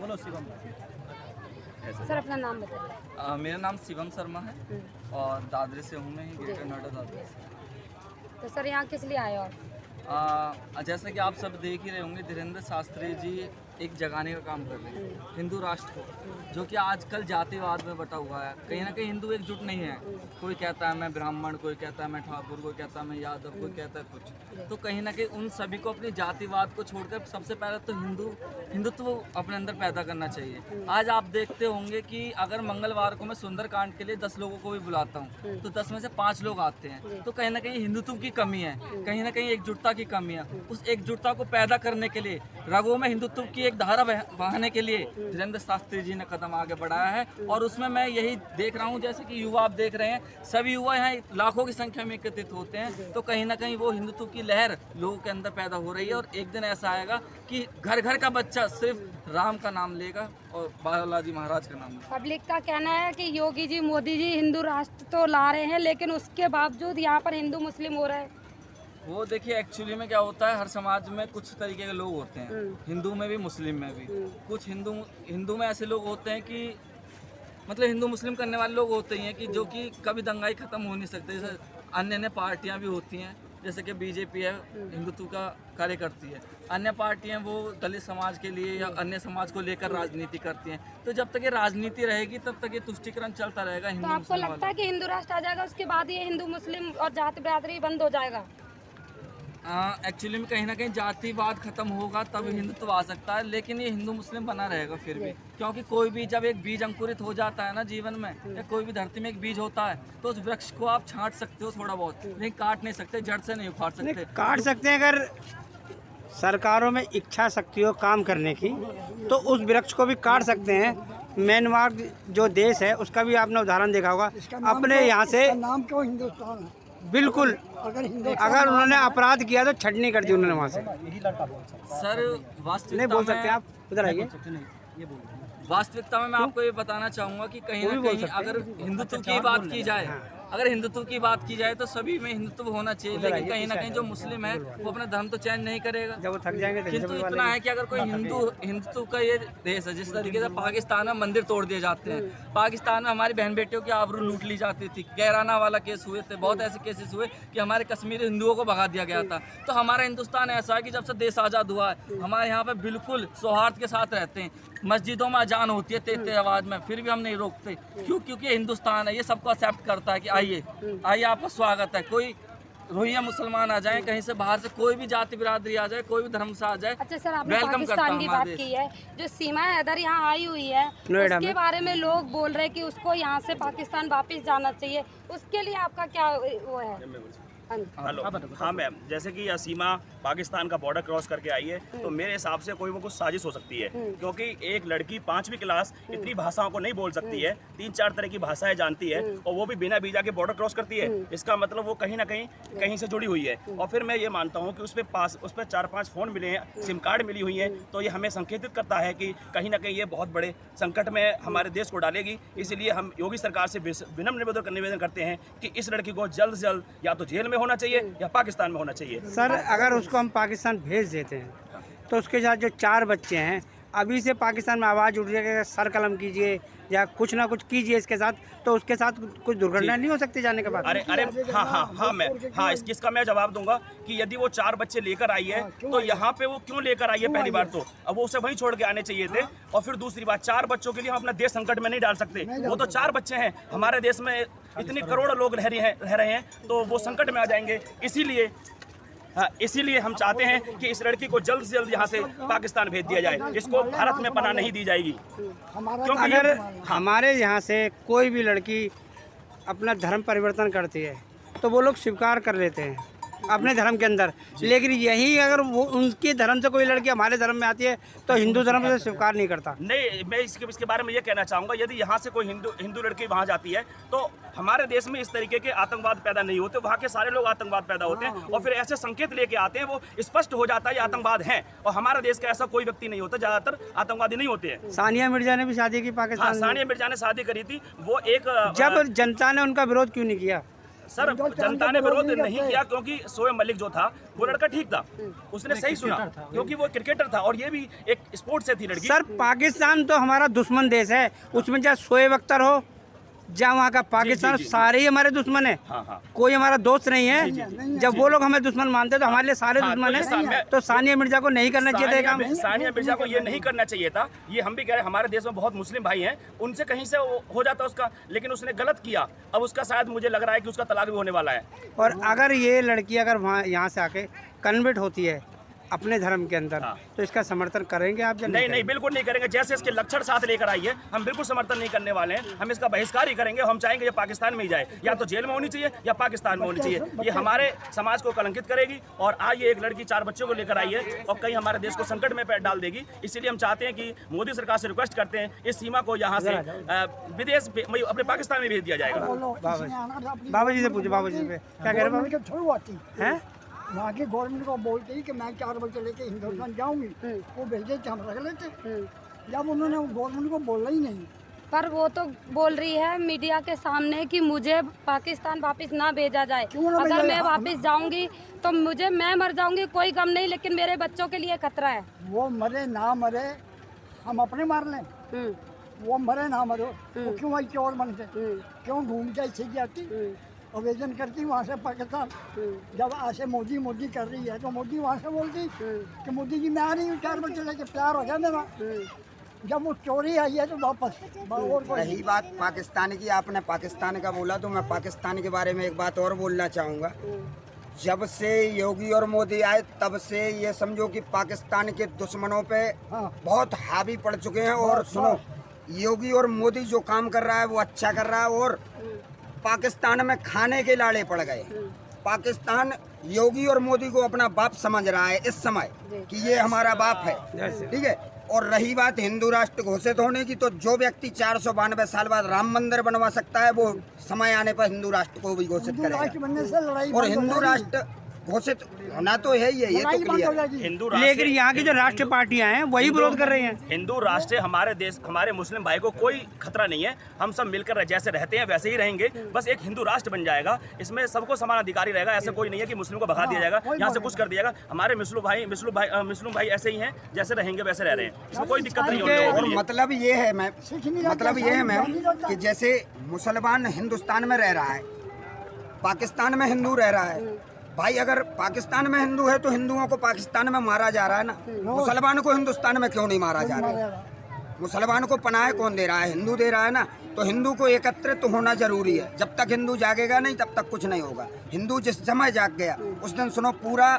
बोलो शिवम। सर अपना नाम बताइए। मेरा नाम शिवम शर्मा है और दादरे से हूँ मैं, ग्रेटर नोएडा दादरे से। तो सर यहाँ किस लिए आए हो आप? जैसा कि आप सब देख ही रहे होंगे, धीरेन्द्र शास्त्री जी एक जगाने का काम कर रहे हैं हिंदू राष्ट्र को, जो कि आजकल जातिवाद में बटा हुआ है। कहीं ना कहीं हिंदू एकजुट नहीं है। कोई कहता है मैं ब्राह्मण, कोई कहता है मैं ठाकुर, कोई कहता है मैं यादव, कोई कहता है कुछ। तो कहीं ना कहीं उन सभी को अपनी जातिवाद को छोड़कर सबसे पहले तो हिंदुत्व अपने अंदर पैदा करना चाहिए। आज आप देखते होंगे कि अगर मंगलवार को मैं सुंदरकांड के लिए 10 लोगों को भी बुलाता हूँ तो 10 में से 5 लोग आते हैं। तो कहीं ना कहीं हिंदुत्व की कमी है, कहीं ना कहीं एकजुटता की कमी है। उस एकजुटता को पैदा करने के लिए, रगों में हिंदुत्व की एक धारा बहाने के लिए धीरेन्द्र शास्त्री जी ने कदम आगे बढ़ाया है। और उसमें मैं यही देख रहा हूँ, जैसे कि युवा आप देख रहे हैं, सभी युवा यहाँ लाखों की संख्या में एकत्रित होते हैं। तो कहीं ना कहीं वो हिंदुत्व की लहर लोगों के अंदर पैदा हो रही है। और एक दिन ऐसा आएगा कि घर घर का बच्चा सिर्फ राम का नाम लेगा और बालाजी महाराज का नाम लेगा। पब्लिक का कहना है कि योगी जी, मोदी जी हिंदू राष्ट्र तो ला रहे हैं, लेकिन उसके बावजूद यहाँ पर हिंदू मुस्लिम हो रहा है। वो देखिए, एक्चुअली में क्या होता है, हर समाज में कुछ तरीके के लोग होते हैं, हिंदू में भी मुस्लिम में भी। कुछ हिंदू में ऐसे लोग होते हैं कि मतलब हिंदू मुस्लिम करने वाले लोग होते ही हैं कि जो कि कभी दंगाई खत्म हो नहीं सकते। जैसे अन्य अन्य पार्टियां भी होती हैं, जैसे कि बीजेपी है, हिंदुत्व का कार्य करती है। अन्य पार्टियां वो दलित समाज के लिए या अन्य समाज को लेकर राजनीति करती हैं। तो जब तक ये राजनीति रहेगी तब तक ये तुष्टिकरण चलता रहेगा। तो आपको लगता है कि हिंदू राष्ट्र आ जाएगा, उसके बाद ये हिंदू मुस्लिम और जाति बिरादरी बंद हो जाएगा? एक्चुअली में कहीं ना कहीं जातिवाद खत्म होगा तब हिंदुत्व आ सकता है, लेकिन ये हिंदू मुस्लिम बना रहेगा फिर भी। क्योंकि कोई भी जब एक बीज अंकुरित हो जाता है ना जीवन में, या कोई भी धरती में एक बीज होता है, तो उस वृक्ष को आप छांट सकते हो थोड़ा बहुत, लेकिन काट नहीं सकते, जड़ से नहीं उखाड़ सकते। काट सकते हैं अगर सरकारों में इच्छा शक्ति हो काम करने की, तो उस वृक्ष को भी काट सकते हैं। म्यांमार जो देश है उसका भी आपने उदाहरण देखा होगा। अपने यहाँ से नाम क्यों हिंदुस्तान है? बिल्कुल, अगर उन्होंने अपराध किया तो छटनी कर दी उन्होंने वहाँ से। सर नहीं बोल सकते आप, उधर आइए। वास्तविकता में मैं आपको ये बताना चाहूँगा कि कहीं ना कहीं अगर हिंदुत्व की बात की जाए, अगर हिंदुत्व की बात की जाए तो सभी में हिंदुत्व होना चाहिए। लेकिन कहीं ना कहीं जो मुस्लिम है वो अपना धर्म तो चेंज नहीं करेगा। जब वो थक जाएंगे किंतु इतना है कि अगर कोई हिंदुत्व का ये देश है, जिस तरीके से पाकिस्तान में मंदिर तोड़ दिए जाते हैं, पाकिस्तान में हमारी बहन बेटियों की आबरू लूट ली जाती थी, कैराना वाला केस हुए थे, बहुत ऐसे केसेस हुए कि हमारे कश्मीरी हिंदुओं को भगा दिया गया था। तो हमारा हिंदुस्तान ऐसा है कि जब से देश आज़ाद हुआ है, हमारे यहाँ पे बिल्कुल सौहार्द के साथ रहते हैं। मस्जिदों में अजान होती है तेज तेज आवाज़ में, फिर भी हम नहीं रोकते। क्योंकि हिंदुस्तान है, ये सबको एक्सेप्ट करता है कि आइए आइए, आपका स्वागत है। कोई रोहिंग्या मुसलमान आ जाए, कहीं से बाहर से कोई भी जाति बिरादरी आ जाए, कोई भी धर्म से आ जाए, अच्छा सर, आपने वेलकम करता पाकिस्तान की बात हमारा की है, जो सीमा हैदर यहाँ आई हुई है उसके बारे में लोग बोल रहे हैं कि उसको यहाँ से पाकिस्तान वापस जाना चाहिए, उसके लिए आपका क्या वो है? हेलो, हाँ मैम, जैसे कि यह सीमा पाकिस्तान का बॉर्डर क्रॉस करके आई है, तो मेरे हिसाब से कोई वो कुछ साजिश हो सकती है। क्योंकि एक लड़की 5वीं क्लास इतनी भाषाओं को नहीं बोल सकती है, 3-4 तरह की भाषाएं जानती है, और वो भी बिना वीजा के बॉर्डर क्रॉस करती है। इसका मतलब वो कहीं ना कहीं से जुड़ी हुई है। और फिर मैं ये मानता हूँ कि उस पर 4-5 फ़ोन मिले हैं, सिम कार्ड मिली हुई हैं, तो ये हमें संकेतित करता है कि कहीं ना कहीं ये बहुत बड़े संकट में हमारे देश को डालेगी। इसलिए हम योगी सरकार से विनम्र निवेदन करते हैं कि इस लड़की को जल्द से जल्द या तो जेल होना चाहिए या पाकिस्तान में होना चाहिए। सर अगर उसको हम पाकिस्तान भेज देते हैं तो उसके साथ जो 4 बच्चे हैं, अभी से पाकिस्तान में आवाज़ उठ जाएगी सर कलम कीजिए या कुछ ना कुछ कीजिए इसके साथ, तो उसके साथ कुछ दुर्घटना नहीं हो सकती जाने के बाद? अरे हाँ, इसका मैं जवाब दूंगा कि यदि वो 4 बच्चे लेकर आई है तो यहाँ पे वो क्यों लेकर आई है? पहली बार तो अब वो उसे वहीं छोड़ के आने चाहिए थे। और फिर दूसरी बात, 4 बच्चों के लिए हम अपना देश संकट में नहीं डाल सकते। वो तो 4 बच्चे हैं, हमारे देश में इतने करोड़ों लोग रह रहे हैं, तो वो संकट में आ जाएंगे। इसीलिए हम चाहते हैं कि इस लड़की को जल्द से जल्द यहाँ से पाकिस्तान भेज दिया जाए, इसको भारत में पनाह नहीं दी जाएगी। क्योंकि अगर हमारे यहाँ से कोई भी लड़की अपना धर्म परिवर्तन करती है तो वो लोग स्वीकार कर लेते हैं अपने धर्म के अंदर, लेकिन यही अगर वो उनके धर्म से कोई लड़की हमारे धर्म में आती है तो हिंदू धर्म से स्वीकार नहीं करता। नहीं, मैं इसके बारे में ये कहना चाहूँगा, यदि यहाँ से कोई हिंदू लड़की वहाँ जाती है तो हमारे देश में इस तरीके के आतंकवाद पैदा नहीं होते, वहाँ के सारे लोग आतंकवाद पैदा होते हैं और फिर ऐसे संकेत लेके आते हैं, वो स्पष्ट हो जाता है ये आतंकवाद है। और हमारा देश का ऐसा कोई व्यक्ति नहीं होता, ज़्यादातर आतंकवादी नहीं होते हैं। सानिया मिर्जा ने भी शादी की पाकिस्तान में। सानिया मिर्जा ने शादी करी थी, वो एक जब जनता ने उनका विरोध क्यों नहीं किया? सर जनता ने विरोध नहीं किया क्योंकि शोएब मलिक जो था वो लड़का ठीक था, उसने सही सुना क्योंकि वो क्रिकेटर था और ये भी एक स्पोर्ट से थी लड़की। सर पाकिस्तान तो हमारा दुश्मन देश है, उसमें चाहे शोएब अख्तर हो जहाँ वहाँ का पाकिस्तान, सारे ही हमारे दुश्मन है। हाँ। कोई हमारा दोस्त नहीं है। जब वो लोग हमें दुश्मन मानते तो हमारे लिए सारे दुश्मन है। तो सानिया मिर्जा को नहीं करना चाहिए था काम। सानिया मिर्जा को ये नहीं करना चाहिए था। ये हम भी कह रहे हैं, हमारे देश में बहुत मुस्लिम भाई हैं, उनसे कहीं से हो जाता उसका, लेकिन उसने गलत किया। अब उसका शायद मुझे लग रहा है कि उसका तलाक भी होने वाला है। और अगर ये लड़की अगर वहाँ यहाँ से आके कन्वर्ट होती है अपने धर्म के अंदर, तो इसका समर्थन करेंगे आप? नहीं, बिल्कुल नहीं करेंगे। जैसे इसके लक्षण साथ लेकर आई है, हम बिल्कुल समर्थन नहीं करने वाले हैं। हम इसका बहिष्कार ही करेंगे। हम चाहेंगे ये पाकिस्तान में ही जाए, या तो जेल में होनी चाहिए या पाकिस्तान में होनी चाहिए। ये हमारे समाज को कलंकित करेगी और आज ये एक लड़की 4 बच्चों को लेकर आई है और कहीं हमारे देश को संकट में डाल देगी। इसीलिए हम चाहते हैं कि मोदी सरकार से रिक्वेस्ट करते हैं, इस सीमा को यहाँ से विदेश अपने पाकिस्तान में भेज दिया जाएगा। बाबा जी से पूछो, बाबा जी पे क्या कह रहे हैं? वहाँ की गवर्नमेंट को बोलते ही कि मैं 4 बजे लेके हिंदुस्तान जाऊंगी, वो भेजे थे, हम रख लेते। जब उन्होंने गवर्नमेंट को बोला ही नहीं। पर वो तो बोल रही है मीडिया के सामने कि मुझे पाकिस्तान वापस ना भेजा जाए। अगर मैं वापस जाऊंगी तो मैं मर जाऊंगी, कोई गम नहीं, लेकिन मेरे बच्चों के लिए खतरा है। वो मरे ना मरे, हम अपने मार लें। वो मरे ना मरे, वो क्यों आई चोर बन के, क्यों घूम के ऐसे जाती, आवेदन करती वहाँ से पाकिस्तान। जब ऐसे मोदी कर रही है तो मोदी वहाँ से बोलती कि मोदी जी मैं आ रही हूँ 4 बजे लेके, प्यार हो गया मेरा। जब वो चोरी आई है तो वापस। रही बात पाकिस्तान की, आपने पाकिस्तान का बोला तो मैं पाकिस्तान के बारे में एक बात और बोलना चाहूँगा। जब से योगी और मोदी आए तब से ये समझो कि पाकिस्तान के दुश्मनों पे बहुत हावी पड़ चुके हैं। और सुनो, योगी और मोदी जो काम कर रहा है वो अच्छा कर रहा है और पाकिस्तान में खाने के लाड़े पड़ गए। पाकिस्तान योगी और मोदी को अपना बाप समझ रहा है इस समय कि ये हमारा बाप है, ठीक है। और रही बात हिंदू राष्ट्र घोषित होने की, तो जो व्यक्ति 492 साल बाद राम मंदिर बनवा सकता है वो समय आने पर हिंदू राष्ट्र को भी घोषित करेगा। और हिंदू राष्ट्र घोषित होना तो है ही है, ये तो क्लियर है। हिंदू लेकिन यहाँ की जो राष्ट्रीय पार्टियां हैं वही विरोध कर रही हैं। हिंदू राष्ट्र हमारे देश, हमारे मुस्लिम भाई को कोई खतरा नहीं है। हम सब मिलकर जैसे रहते हैं वैसे ही रहेंगे। बस एक हिंदू राष्ट्र बन जाएगा, इसमें सबको समान अधिकारी रहेगा। ऐसा कोई नहीं है कि मुस्लिम को भगा दिया जाएगा, यहाँ से कुछ कर दिया जाएगा। हमारे मुस्लिम भाई ऐसे ही हैं, जैसे रहेंगे वैसे रह रहे हैं, इसमें कोई दिक्कत नहीं होगी। और मतलब ये है मैम कि जैसे मुसलमान हिंदुस्तान में रह रहा है, पाकिस्तान में हिंदू रह रहा है। भाई अगर पाकिस्तान में हिंदू है तो हिंदुओं को पाकिस्तान में मारा जा रहा है ना, मुसलमान को हिंदुस्तान में क्यों नहीं मारा जा रहा है? मुसलमान को पनाह कौन दे रहा है? हिंदू दे रहा है ना। तो हिंदू को एकत्रित होना जरूरी है। जब तक हिंदू जागेगा नहीं तब तक कुछ नहीं होगा। हिंदू जिस समय जाग गया उस दिन सुनो पूरा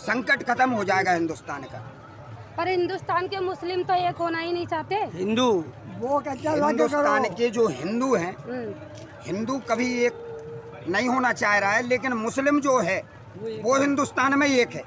संकट खत्म हो जाएगा हिंदुस्तान का। पर हिंदुस्तान के मुस्लिम तो एक होना ही नहीं चाहते। हिंदू वो हिंदुस्तान के जो हिंदू हैं, हिंदू कभी एक नहीं होना चाह रहा है, लेकिन मुस्लिम जो है वो हिंदुस्तान में एक है।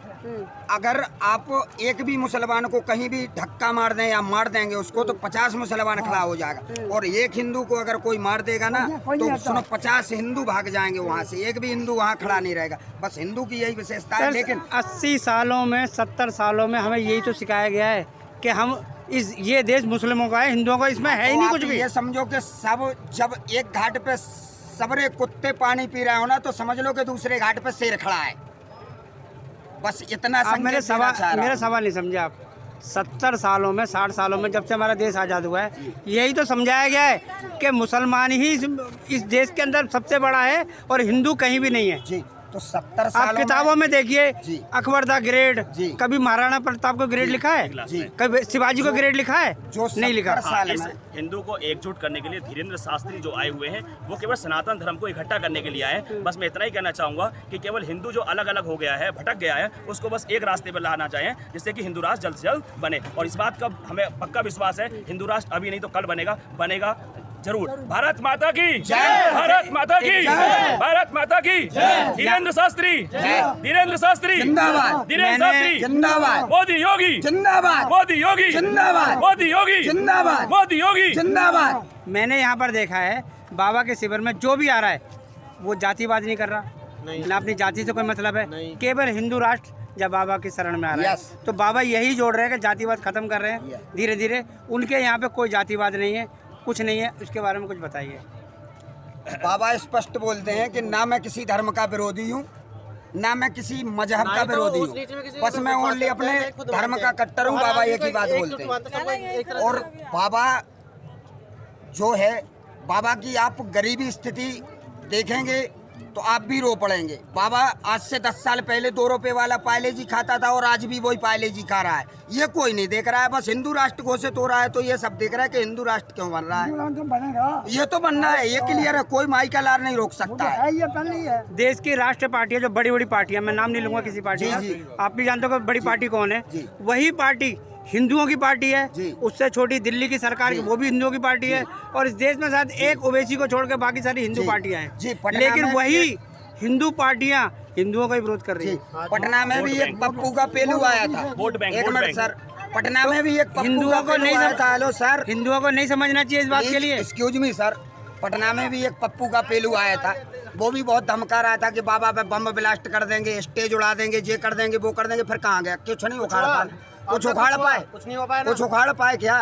अगर आप एक भी मुसलमान को कहीं भी धक्का मार दें या मार देंगे उसको तो 50 मुसलमान खड़ा हो जाएगा। और एक हिंदू को अगर कोई मार देगा ना तो सुनो 50 हिंदू भाग जाएंगे वहाँ से, एक भी हिंदू वहाँ खड़ा नहीं रहेगा। बस हिंदू की यही विशेषता है। लेकिन 80 सालों में 70 सालों में हमें यही तो सिखाया गया है कि हम ये देश मुस्लिमों का है, हिंदुओं का इसमें है ही नहीं कुछ भी। ये समझो कि सब जब एक घाट पे सबरे कुत्ते पानी पी रहे हो ना तो समझ लो कि दूसरे घाट पे शेर खड़ा है। बस इतना आप मेरा सवाल नहीं समझे आप। 70 सालों में 60 सालों में जब से हमारा देश आज़ाद हुआ है यही तो समझाया गया है कि मुसलमान ही इस देश के अंदर सबसे बड़ा है और हिंदू कहीं भी नहीं है जी। तो 70 आप सालों किताबों में देखिए, अकबर दा ग्रेड, जी। कभी महाराणा प्रताप को ग्रेड लिखा है, जी। कभी शिवाजी को ग्रेड लिखा है, जो नहीं लिखा। इस हिंदू को एकजुट करने के लिए धीरेन्द्र शास्त्री जो आए हुए हैं वो केवल सनातन धर्म को इकट्ठा करने के लिए आए हैं। बस मैं इतना ही कहना चाहूँगा कि केवल हिंदू जो अलग अलग हो गया है, भटक गया है, उसको बस एक रास्ते पर लाना चाहिए जिससे कि हिंदू राष्ट्र जल्द से जल्द बने। और इस बात का हमें पक्का विश्वास है, हिंदू राष्ट्र अभी नहीं तो कल बनेगा जरूर। भारत माता की जय, भारत माता की जय, भारत माता की जय। धीरेन्द्र शास्त्री जिंदाबाद, धीरेन्द्र शास्त्री जिंदाबाद, मोदी योगी जिंदाबाद, मोदी योगी जिंदाबाद, मोदी योगी जिंदाबाद, मोदी योगी जिंदाबाद। मैंने यहाँ पर देखा है बाबा के शिविर में जो भी आ रहा है वो जातिवाद नहीं कर रहा, ना अपनी जाति से कोई मतलब है, केवल हिंदू राष्ट्र जब बाबा की शरण में आ रहा है तो बाबा यही जोड़ रहे हैं कि जातिवाद खत्म कर रहे हैं धीरे धीरे। उनके यहाँ पे कोई जातिवाद नहीं है, कुछ नहीं है। उसके बारे में कुछ बताइए। बाबा स्पष्ट बोलते हैं कि ना मैं किसी धर्म का विरोधी हूँ, ना मैं किसी मजहब का विरोधी हूँ, बस मैं ओनली अपने धर्म का कट्टर हूँ। बाबा एक ही बात बोलते हैं। और बाबा जो है, बाबा की आप गरीबी स्थिति देखेंगे तो आप भी रो पड़ेंगे। बाबा आज से 10 साल पहले 2 रुपए वाला पायले जी खाता था और आज भी वही पायले जी खा रहा है। ये कोई नहीं देख रहा है, बस हिंदू राष्ट्र घोषित हो रहा है तो ये सब देख रहा है कि हिंदू राष्ट्र क्यों बन रहा है। तो बनेगा, ये तो बनना है, ये क्लियर है, कोई माई का लार नहीं रोक सकता है। ये पहले ही है। देश की राष्ट्रीय पार्टियां जो बड़ी बड़ी पार्टियां, मैं नाम नहीं लूंगा किसी पार्टी का, जी। आप भी जानते हो कि बड़ी पार्टी कौन है। जी। वही पार्टी हिंदुओं की पार्टी है, जी। उससे छोटी दिल्ली की सरकार की, वो भी हिंदुओं की पार्टी है। और इस देश में शायद एक ओवैसी को छोड़ के बाकी सारी हिंदू जी। पार्टियां जी, हैं, पटना लेकिन में- वही हिंदू पार्टियां हिंदुओं का ही विरोध कर रही जी, है। पटना में भी एक पप्पू का पेलू आया था। वोट बैंक, एक vote minute bank. Sir, Patna में भी एक पप्पू हिंदुओं का को पेलू नहीं आया सम- था। हेलो सर, हिंदुओं को नहीं समझना चाहिए इस बात के लिए। एक्सक्यूज मी सर, पटना में भी एक पप्पू का पेलू आया था। वो भी बहुत धमका रहा था कि बाबा पे बम ब्लास्ट कर देंगे, स्टेज उड़ा देंगे, ये कर देंगे, वो कर देंगे। फिर कहाँ गया? कुछ नहीं उखाड़ पाए, कुछ उखाड़ पाए, कुछ नहीं हो पाया ना। कुछ उखाड़ पाए क्या?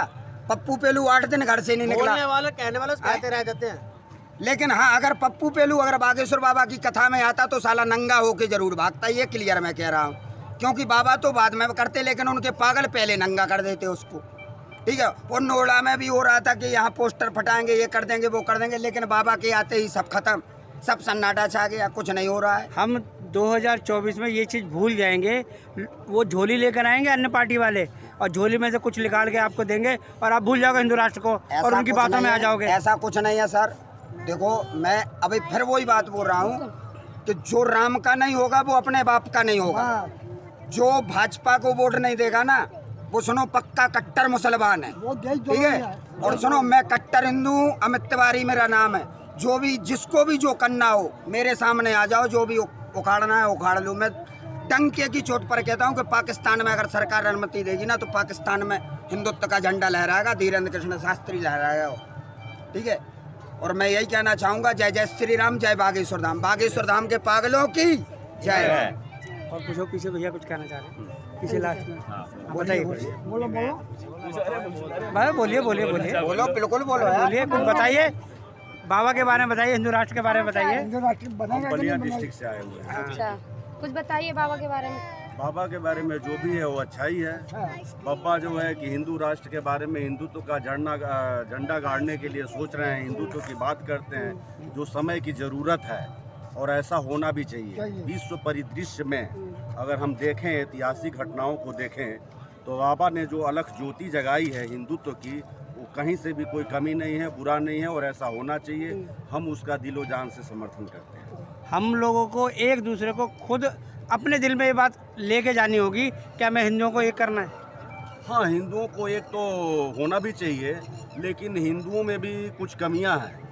पप्पू पेलू 8 दिन घर से नहीं निकला। बोलने वाले कहने वाले कहते रह जाते हैं। लेकिन हाँ, अगर पप्पू पेलू अगर बागेश्वर बाबा की कथा में आता तो साला नंगा होके जरूर भागता। ये क्लियर मैं कह रहा हूँ, क्योंकि बाबा तो बाद में करते, लेकिन उनके पागल पहले नंगा कर देते उसको। ठीक है। और नोएडा में भी हो रहा था कि यहाँ पोस्टर फटाएंगे, ये कर देंगे, वो कर देंगे, लेकिन बाबा के आते ही सब खत्म, सब सन्नाटा छा गया, कुछ नहीं हो रहा है। हम 2024 में ये चीज़ भूल जाएंगे। वो झोली लेकर आएंगे अन्य पार्टी वाले, और झोली में से कुछ निकाल के आपको देंगे और आप भूल जाओगे हिंदू राष्ट्र को और उनकी कुछ बातों नहीं में आ है, जाओगे। ऐसा कुछ नहीं है सर। देखो, मैं अभी फिर वही बात बोल रहा हूँ कि जो राम का नहीं होगा वो अपने बाप का नहीं होगा। जो भाजपा को वोट नहीं देगा ना, वो सुनो पक्का कट्टर मुसलमान है। वो देश ठीक है। और सुनो, मैं कट्टर हिंदू हूँ, अमित तिवारी मेरा नाम है। जो भी, जिसको भी जो करना हो मेरे सामने आ जाओ, जो भी उखाड़ना है उखाड़ लूँ। मैं डंके की चोट पर कहता हूँ कि पाकिस्तान में अगर सरकार अनुमति देगी ना तो पाकिस्तान में हिंदुत्व का झंडा लहराएगा, धीरेन्द्र कृष्ण शास्त्री लहराएगा। ठीक है। और मैं यही कहना चाहूँगा, जय जय श्री राम, जय बागेश्वर धाम, बागेश्वर धाम के पागलों की जय। और कुछ हो पीछे, भैया कुछ कहना चाह रहे हैं पीछे लास्ट में? हाँ, बताइए कुछ। बोलो बोलो भाई बोलिए बोलिए बोलिए बोलो, बिल्कुल बोलो यार। बोलिए, कुछ बताइए बाबा के बारे में, बताइए हिंदू राष्ट्र के बारे में बताइए। हिंदू राष्ट्र बनेगा कि नहीं बनेगा? से आए हुए हैं। अच्छा, कुछ बताइए बाबा के बारे में। बाबा के बारे में जो भी है वो अच्छा ही है। बाबा जो है कि हिंदू राष्ट्र के बारे में, हिंदुत्व का झंडा गाड़ने के लिए सोच रहे हैं, हिंदुत्व की बात करते हैं, जो समय की ज़रूरत है और ऐसा होना भी चाहिए। विश्व परिदृश्य में अगर हम देखें, ऐतिहासिक घटनाओं को देखें, तो बाबा ने जो अलख ज्योति जगाई है हिंदुत्व की, वो कहीं से भी कोई कमी नहीं है, बुरा नहीं है और ऐसा होना चाहिए। हम उसका दिलो जान से समर्थन करते हैं। हम लोगों को एक दूसरे को खुद अपने दिल में ये बात लेके जानी होगी, क्या हमें हिंदुओं को एक करना है। हाँ, हिंदुओं को एक तो होना भी चाहिए, लेकिन हिंदुओं में भी कुछ कमियां हैं।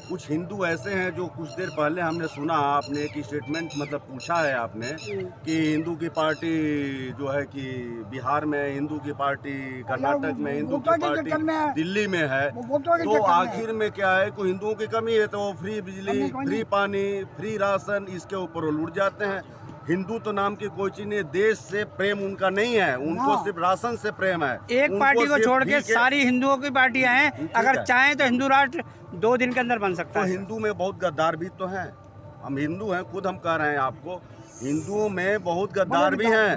कुछ हिंदू ऐसे हैं जो कुछ देर पहले हमने सुना, आपने एक स्टेटमेंट मतलब पूछा है आपने कि हिंदू की पार्टी जो है कि बिहार में हिंदू की पार्टी, कर्नाटक में हिंदू की पार्टी, दिल्ली में है। तो आखिर में क्या है, कोई हिंदुओं की कमी है तो फ्री बिजली, फ्री पानी, फ्री राशन, इसके ऊपर वो लुट जाते हैं। हिंदू तो नाम की कोई चीज नहीं, देश से प्रेम उनका नहीं है, उनको सिर्फ राशन से प्रेम है। एक उनको पार्टी को सिर्फ छोड़ के ठीक है। सारी हिंदुओं की पार्टियां हैं। अगर चाहें तो हिंदू राष्ट्र 2 दिन के अंदर बन सकता तो है। हिंदू में बहुत गद्दार भी तो हैं। हम हिंदू हैं, खुद हम कह रहे हैं आपको, हिंदुओं में बहुत गद्दार भी हैं,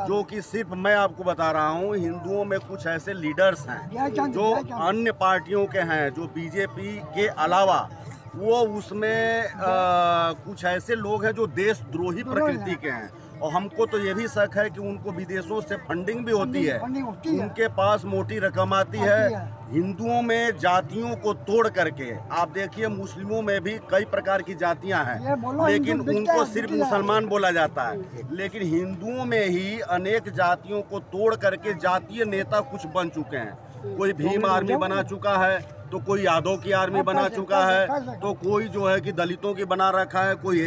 जो कि सिर्फ मैं आपको बता रहा हूँ, हिंदुओं में कुछ ऐसे लीडर्स हैं जो अन्य पार्टियों के हैं, जो बीजेपी के अलावा वो उसमें कुछ ऐसे लोग हैं जो देशद्रोही प्रकृति के हैं। और हमको तो ये भी शक है कि उनको विदेशों से फंडिंग भी होती है, उनके पास मोटी रकम आती है। हिंदुओं में जातियों को तोड़ करके आप देखिए, मुस्लिमों में भी कई प्रकार की जातियां हैं, लेकिन उनको सिर्फ मुसलमान बोला जाता है। लेकिन हिंदुओं में ही अनेक जातियों को तोड़ करके जातीय नेता कुछ बन चुके हैं। कोई भीम आर्मी बना चुका है, तो कोई यादव की आर्मी बना चुका है, तो कोई जो है कि दलितों की बना रखा है, कोई